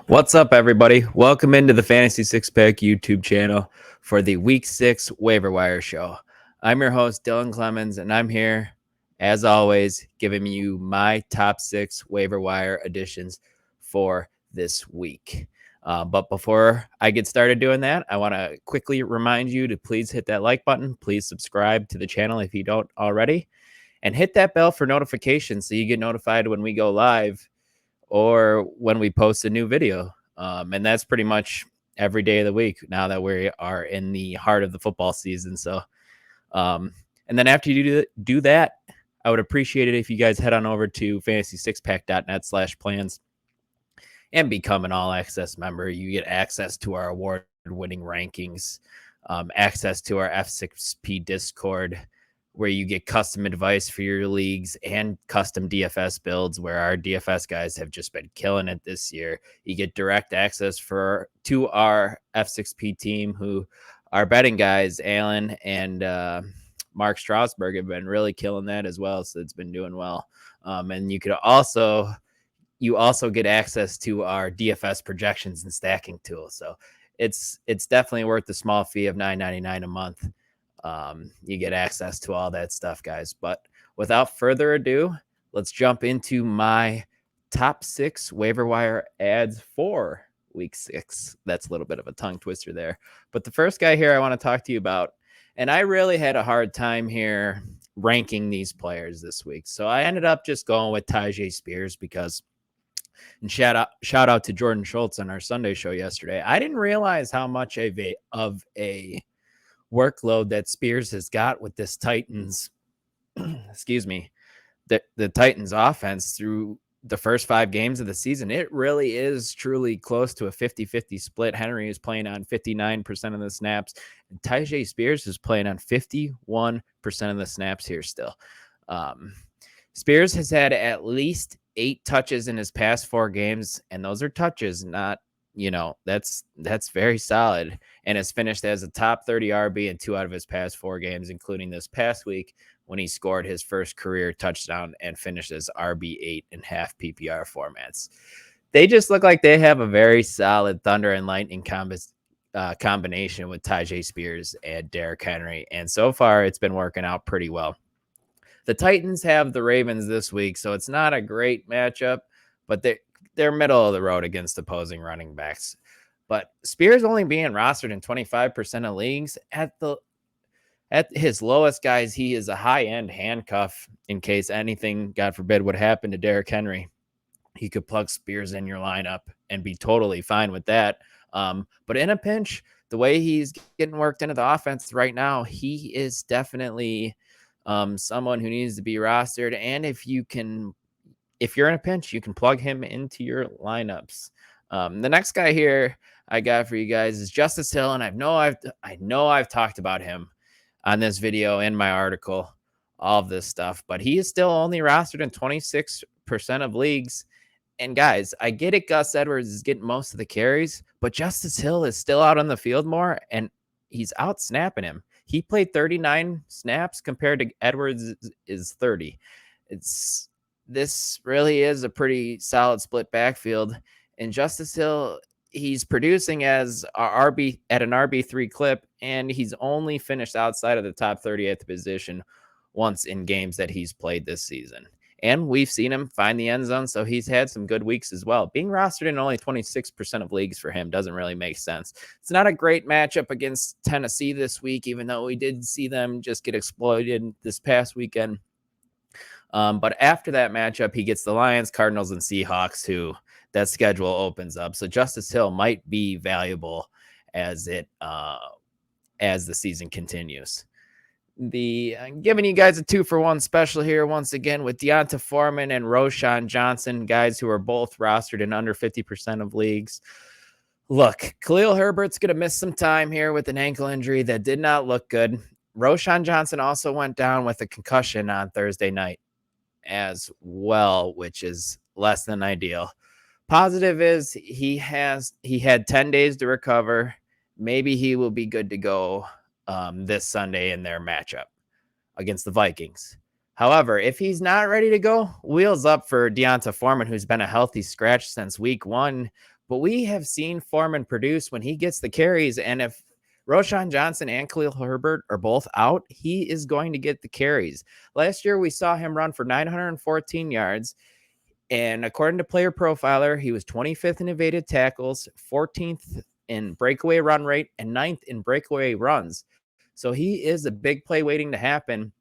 What's up, everybody? Welcome into the Fantasy Six Pack YouTube channel for the Week 6 Waiver Wire show. I'm your host, Dylan Clemons, and I'm here, as always, giving you my top 6 waiver wire additions for this week. But before I get started doing that, I want to quickly remind you to please hit that like button. Please subscribe to the channel if you don't already, and hit that bell for notifications so you get notified when we go live or when we post a new video. And that's pretty much every day of the week now that we are in the heart of the football season. So, and then after you do that, I would appreciate it if you guys head on over to fantasy6pack.net/plans and become an all access member. You get access to our award winning rankings, access to our F6P Discord, where you get custom advice for your leagues and custom DFS builds, where our DFS guys have just been killing it this year. You get direct access to our F6P team, who our betting guys, Alan and Mark Strasberg, have been really killing that as well. So it's been doing well. And you also get access to our DFS projections and stacking tool. So it's definitely worth the small fee of $9.99 a month. You get access to all that stuff, guys. But without further ado, let's jump into my top 6 waiver wire ads for week 6. That's a little bit of a tongue twister there. But the first guy here I want to talk to you about, and I really had a hard time here ranking these players this week. So I ended up just going with Tyjae Spears because, and shout out to Jordan Schultz on our Sunday show yesterday. I didn't realize how much of a workload that Spears has got with this Titans, excuse me, the Titans offense through the first 5 games of the season. It really is truly close to a 50-50 split. Henry is playing on 59% of the snaps, and Tyjae Spears is playing on 51% of the snaps here still. Spears has had at least 8 touches in his past 4 games, and those are touches, not, that's very solid, and has finished as a top 30 RB in 2 out of his past 4 games, including this past week when he scored his first career touchdown and finished as RB8 in half PPR formats. They just look like they have a very solid thunder and lightning combination with Tyjae Spears and Derrick Henry, and so far it's been working out pretty well. The Titans have the Ravens this week, so it's not a great matchup, but they're middle of the road against opposing running backs. But Spears only being rostered in 25% of leagues. At his lowest, guys, he is a high-end handcuff in case anything, God forbid, would happen to Derrick Henry. He could plug Spears in your lineup and be totally fine with that. But in a pinch, the way he's getting worked into the offense right now, he is definitely someone who needs to be rostered. And if you're in a pinch, you can plug him into your lineups. The next guy here I got for you guys is Justice Hill, and I know I've talked about him on this video, in my article, all of this stuff, but he is still only rostered in 26% of leagues. And guys, I get it, Gus Edwards is getting most of the carries, but Justice Hill is still out on the field more, and he's out snapping him. He played 39 snaps compared to Edwards is 30. This really is a pretty solid split backfield. And Justice Hill, he's producing as a RB at an RB3 clip, and he's only finished outside of the top 30th position once in games that he's played this season. And we've seen him find the end zone, so he's had some good weeks as well. Being rostered in only 26% of leagues for him doesn't really make sense. It's not a great matchup against Tennessee this week, even though we did see them just get exploited this past weekend. But after that matchup, he gets the Lions, Cardinals, and Seahawks, who that schedule opens up. So Justice Hill might be valuable as the season continues. I'm giving you guys a 2-for-1 special here once again with Foreman and Roschon Johnson, guys who are both rostered in under 50% of leagues. Look, Khalil Herbert's going to miss some time here with an ankle injury that did not look good. Roschon Johnson also went down with a concussion on Thursday night as well, which is less than ideal. Positive is he had 10 days to recover. Maybe he will be good to go this Sunday in their matchup against the Vikings. However, if he's not ready to go, wheels up for Foreman, who's been a healthy scratch since week 1, but we have seen Foreman produce when he gets the carries. And if Roschon Johnson and Khalil Herbert are both out, he is going to get the carries. Last year, we saw him run for 914 yards. And according to Player Profiler, he was 25th in evaded tackles, 14th in breakaway run rate, and 9th in breakaway runs. So he is a big play waiting to happen.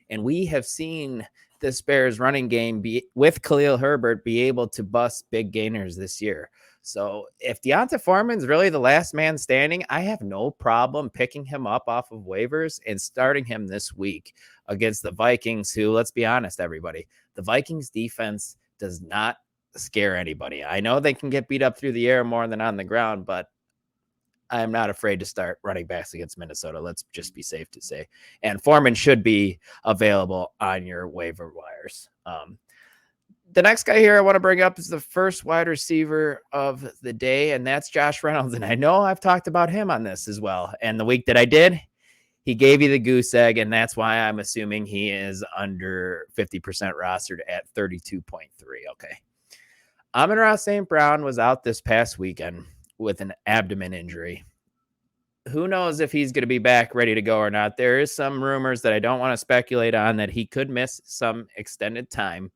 And we have seen this Bears running game with Khalil Herbert be able to bust big gainers this year. So if Deonta Foreman's really the last man standing, I have no problem picking him up off of waivers and starting him this week against the Vikings, who, let's be honest, everybody, the Vikings defense does not scare anybody. I know they can get beat up through the air more than on the ground, but I am not afraid to start running backs against Minnesota. Let's just be safe to say. And Foreman should be available on your waiver wires. The next guy here I want to bring up is the first wide receiver of the day, and that's Josh Reynolds. And I know I've talked about him on this as well. And the week that I did, he gave you the goose egg, and that's why I'm assuming he is under 50% rostered at 32.3. Okay. Amon-Ra St. Brown was out this past weekend with an abdomen injury. Who knows if he's going to be back ready to go or not? There is some rumors that I don't want to speculate on that he could miss some extended time.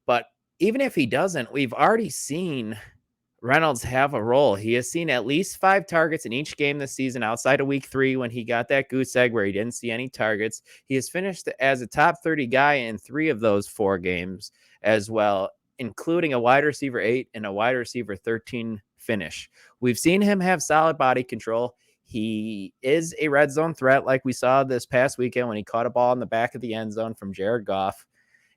But even if he doesn't, we've already seen Reynolds have a role. He has seen at least 5 targets in each game this season outside of week 3 when he got that goose egg where he didn't see any targets. He has finished as a top 30 guy in 3 of those 4 games as well, including a wide receiver 8 and a wide receiver 13 finish. We've seen him have solid body control. He is a red zone threat like we saw this past weekend when he caught a ball in the back of the end zone from Jared Goff.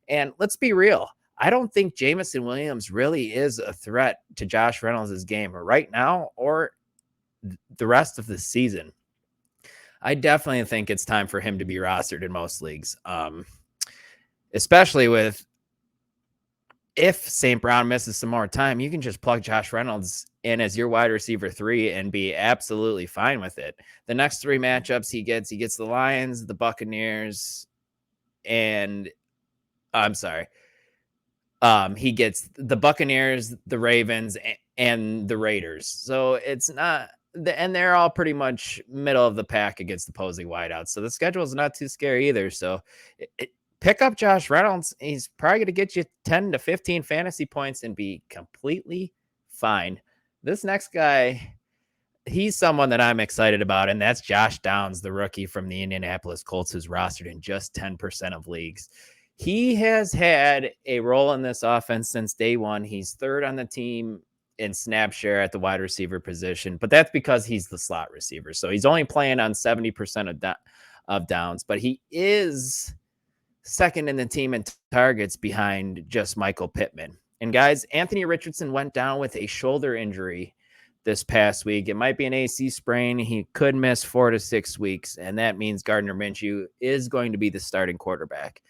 And let's be real. I don't think Jameson Williams really is a threat to Josh Reynolds' game right now or the rest of the season. I definitely think it's time for him to be rostered in most leagues, especially with if St. Brown misses some more time, you can just plug Josh Reynolds in as your wide receiver 3 and be absolutely fine with it. The next 3 matchups he gets the Lions, the Buccaneers, and he gets the Buccaneers, the Ravens, and the Raiders. So it's not, and they're all pretty much middle of the pack against opposing wideouts. So the schedule is not too scary either. So pick up Josh Reynolds. He's probably going to get you 10 to 15 fantasy points and be completely fine. This next guy, he's someone that I'm excited about, and that's Josh Downs, the rookie from the Indianapolis Colts, who's rostered in just 10% of leagues. He has had a role in this offense since day one. He's 3rd on the team in snap share at the wide receiver position, but that's because he's the slot receiver. So he's only playing on 70% of downs, but he is 2nd in the team in targets behind just Michael Pittman. And guys, Anthony Richardson went down with a shoulder injury this past week. It might be an AC sprain. He could miss 4 to 6 weeks, and that means Gardner Minshew is going to be the starting quarterback.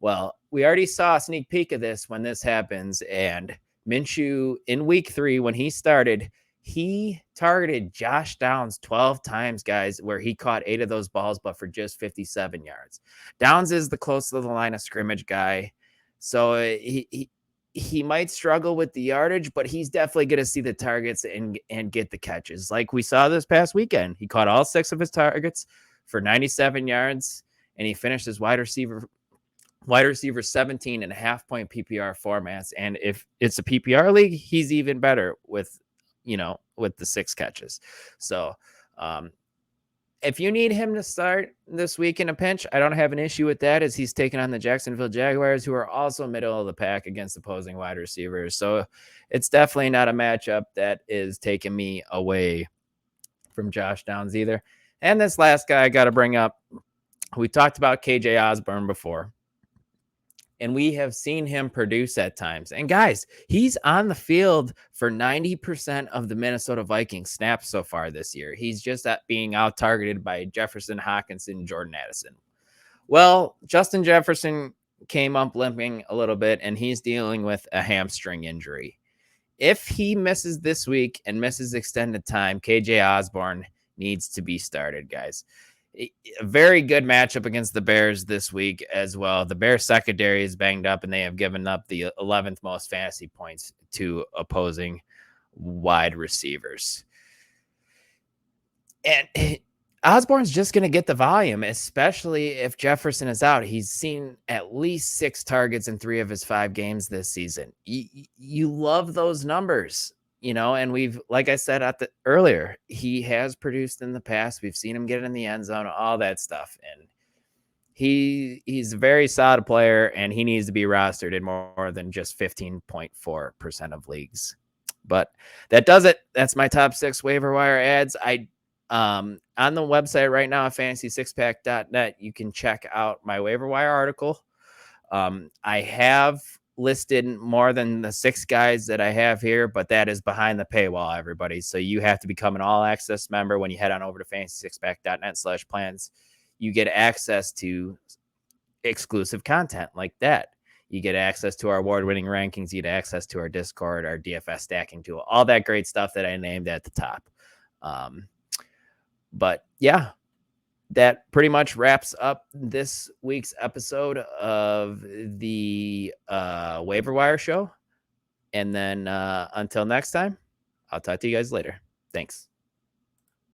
Well, we already saw a sneak peek of this when this happens, and Minshew in week 3, when he started, he targeted Josh Downs 12 times, guys, where he caught 8 of those balls, but for just 57 yards. Downs is the close to the line of scrimmage guy, so he might struggle with the yardage, but he's definitely going to see the targets and get the catches. Like we saw this past weekend, he caught all 6 of his targets for 97 yards, and he finished his wide receiver 17 and a half point PPR formats. And if it's a PPR league, he's even better with the 6 catches. So if you need him to start this week in a pinch, I don't have an issue with that, as he's taking on the Jacksonville Jaguars, who are also middle of the pack against opposing wide receivers. So it's definitely not a matchup that is taking me away from Josh Downs either. And this last guy I got to bring up, we talked about KJ Osborn before, and we have seen him produce at times. And guys, he's on the field for 90% of the Minnesota Vikings snaps so far this year. He's just being out-targeted by Jefferson, Hockenson, Jordan Addison. Well, Justin Jefferson came up limping a little bit, and he's dealing with a hamstring injury. If he misses this week and misses extended time, KJ Osborn needs to be started, guys. A very good matchup against the Bears this week as well. The Bears secondary is banged up, and they have given up the 11th most fantasy points to opposing wide receivers. And Osborn's just going to get the volume, especially if Jefferson is out. He's seen at least 6 targets in 3 of his 5 games this season. You love those numbers, and we've, like I said earlier, he has produced in the past. We've seen him get in the end zone, all that stuff. And he's a very solid player, and he needs to be rostered in more than just 15.4% of leagues. But that does it. That's my top 6 waiver wire ads. On the website right now at fantasy6pack.net, you can check out my waiver wire article. I have listed more than the 6 guys that I have here, but that is behind the paywall, everybody. So you have to become an all access member. When you head on over to fantasy6pack.net/plans, you get access to exclusive content like that. You get access to our award-winning rankings. You get access to our Discord, our DFS stacking tool, all that great stuff that I named at the top. But yeah, that pretty much wraps up this week's episode of the Waiver Wire Show. And then until next time, I'll talk to you guys later. Thanks.